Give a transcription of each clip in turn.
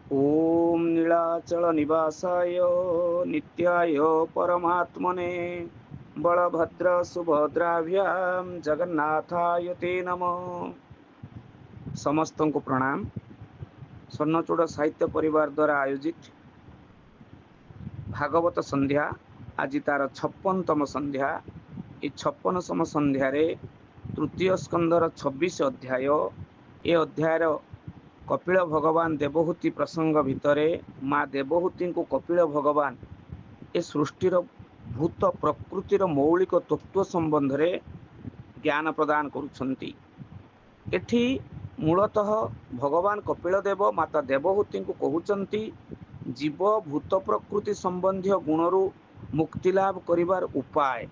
ओम नीलाचल निवासाय नित्याय परमात्मने बलभद्र सुभद्राभ्याम जगन्नाथाय ते नमः। समस्त को प्रणाम। स्वर्णचूड़ साहित्य परिवार द्वारा आयोजित भागवत संध्या आज तार 56तम संध्या। ये 56तम संध्यारे तृतीय स्कंदर 26 अध्याय। ए अध्यायर कपिल भगवान देवहूति प्रसंग भितरे माँ देवहूति को कपिल भगवान ए सृष्टिर भूत प्रकृतिर मौलिक तत्व संबंध रे ज्ञान प्रदान करुछंती। एठी मूलतः भगवान कपिल देव माता देवहूति को कहउचंती जीव भूत प्रकृति संबंधी गुणरू मुक्ति लाभ करिवार उपाय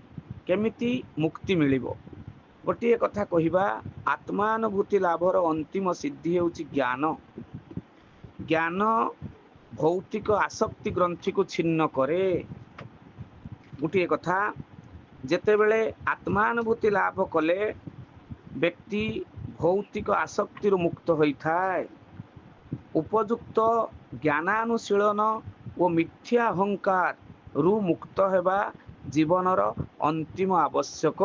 केमिति मुक्ति मिलिबो। गोटे कथा कहिबा, आत्मानुभूति लाभर अंतिम सिद्धि हेउची ज्ञान। ज्ञान भौतिक आसक्ति ग्रंथि को छिन्न करे। गोटे कथा, जेतेबेले आत्मानुभूति लाभ कले व्यक्ति भौतिक आसक्ति मुक्त होइथाय। उपयुक्त ज्ञानानुशीलन और मिथ्या अहंकार रु मुक्त हेबा जीवनर अंतिम आवश्यक।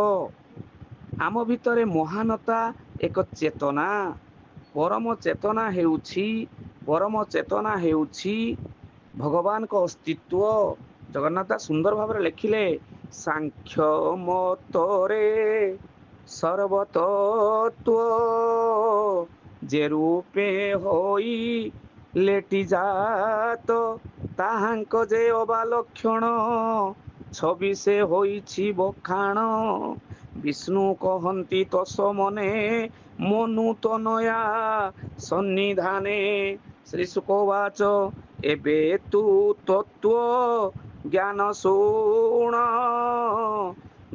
आम भितरे महानता एक चेतना। परम चेतना हेउछि भगवान को अस्तित्व। जगन्नाथ सुंदर भाव लिखिले, सांख्य मतरे सर्वतत्व जे रूपे होई लेटी जात ताहांक जे अबालक्षण छवि से होइछि बखाण। विष्णु कहंती तस मने मनु तनया सन्निधाने। श्री शुकवाच एबे तु तत्व ज्ञान शुण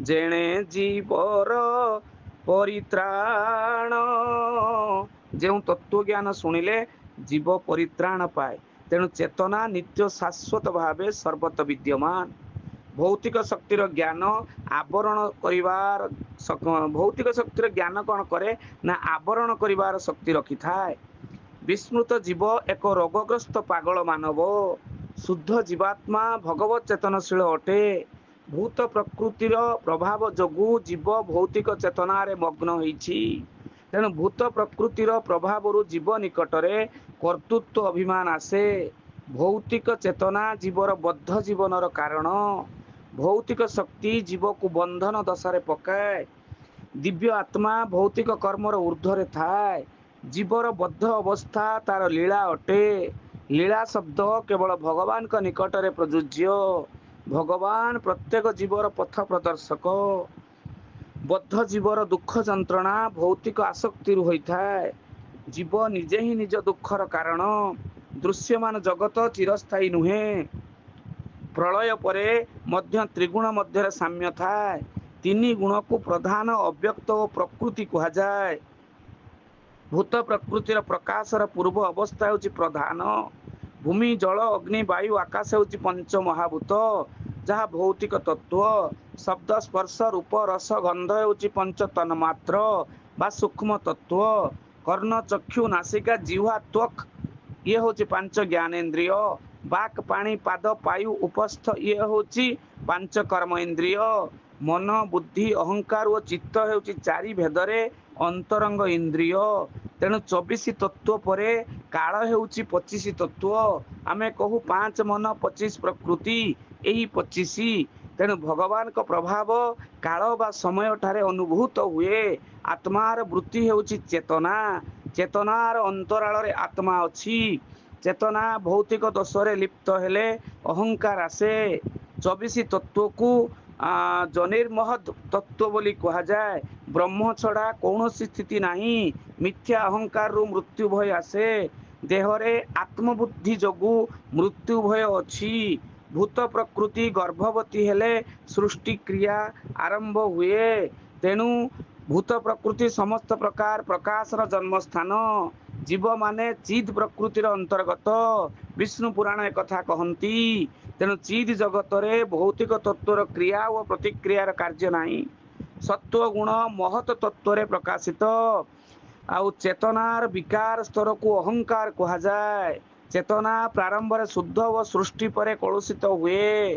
जेणे जीवर परित्राण। जो तत्व ज्ञान शुणिले जीव परित्राण पाए। तेणु चेतना नित्य शाश्वत भावे सर्वत विद्यमान। भौतिक शक्तिर ज्ञान आवरण करिवार भौतिक शक्तिर ज्ञान कौन करे ना आवरण करिवार शक्ति रखि थाए। विस्मृत जीव एक रोगग्रस्त पागल मानव। शुद्ध जीवात्मा भगवत चेतनशील अटे। भूत प्रकृतिर प्रभाव जोगु जीव भौतिक चेतनारे मग्न होइछि। तेणु भूत प्रकृतिर प्रभाव जीव निकटरे कर्तृत्व अभिमान आसे। भौतिक चेतना जीवर बद्ध जीवनर कारण। भौतिक शक्ति जीव को बंधन दशारे पकाए। दिव्य आत्मा भौतिक कर्मर ऊर्ध्वरे थाए। जीवर बद्ध अवस्था तार लीला अटे। लीला शब्द केवल भगवान का निकटरे प्रযোज्य। भगवान प्रत्येक जीवर पथ प्रदर्शक। बद्ध जीवर दुख जंत्रणा भौतिक आसक्ति होइथाए। जीव निजे ही निज दुखर कारण। दृश्यमान जगत चिरस्थायी नुहे। प्रलय परे मध्य त्रिगुण मध्य साम्य थाए। तीन गुण को प्रधान अव्यक्त और प्रकृति कहा जाए। भूत प्रकृतिर प्रकाशर पूर्व अवस्था होची प्रधान। भूमि जल अग्नि वायु आकाश होची पंच महाभूत जहाँ भौतिक तत्व। शब्द स्पर्श रूप रस गंध होची पंच तन्मात्र बा सूक्ष्म तत्व। कर्ण चक्षु नासिका जिह्वा त्वक ये होची पांच ज्ञानेन्द्रिय। बाक पानी पाद पायु उपस्थ ये होची पांच कर्म इंद्रिय। मन बुद्धि अहंकार और चित्त होची चारि भेदरे अंतरंग इंद्रिय। तेणु 24 तत्व परे काल हेउची 25 तत्व। आमे कहू 5 मन 25 प्रकृति यही 25। तेणु भगवान को प्रभाव काल बा समय ठारे अनुभूत हुए। आत्मार वृत्ति हेउची चेतना। चेतनार अंतराल रे आत्मा अछि। चेतना भौतिक दोषरे लिप्त हेले अहंकार आसे। 24 तत्व को जनिर्महद तत्व बोली कहा जाए। ब्रह्म छड़ा कौन स्थिति नहीं। मिथ्या अहंकार रु मृत्यु भय आसे। देहरे आत्मबुद्धि जोगु मृत्यु भय अछि। भूत प्रकृति गर्भवती हेले सृष्टि क्रिया आरंभ हुए। तेणु भूत प्रकृति समस्त प्रकार प्रकाशर जन्मस्थान। जीव माने चिद प्रकृतिर अंतर्गत। विष्णु पुराण एक कथा कहती। तेणु चिद जगत रे भौतिक तत्वर क्रिया और प्रतिक्रियार कार्य नहीं। सत्व गुण महत तत्व प्रकाशित। आउ चेतनार विकार स्तर को अहंकार कहा जाए। चेतना प्रारंभ रे शुद्ध व सृष्टि परे कलुषित हुए।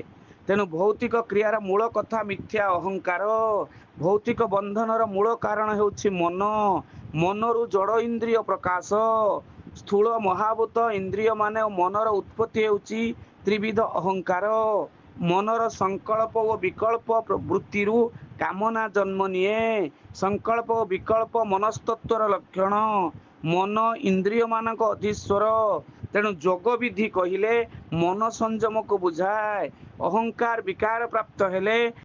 तेणु भौतिक क्रियार मूल कथा मिथ्या अहंकार। भौतिक बंधनर मूल कारण हेउछि मन। मनरु जड़ इंद्रिय प्रकाश। स्थूल महाभूत इंद्रिय माने मनर उत्पत्ति हेउछि त्रिविध अहंकार। मनर संकल्प और विकल्प वृत्तिरु कामना जन्म निये। संकल्प और विकल्प मनस्तत्वर लक्षण। मन इंद्रिय मानक अधीश्वर। तेणु जोग विधि कहिले मन संयम को बुझाए। अहंकार विकार प्राप्त हेले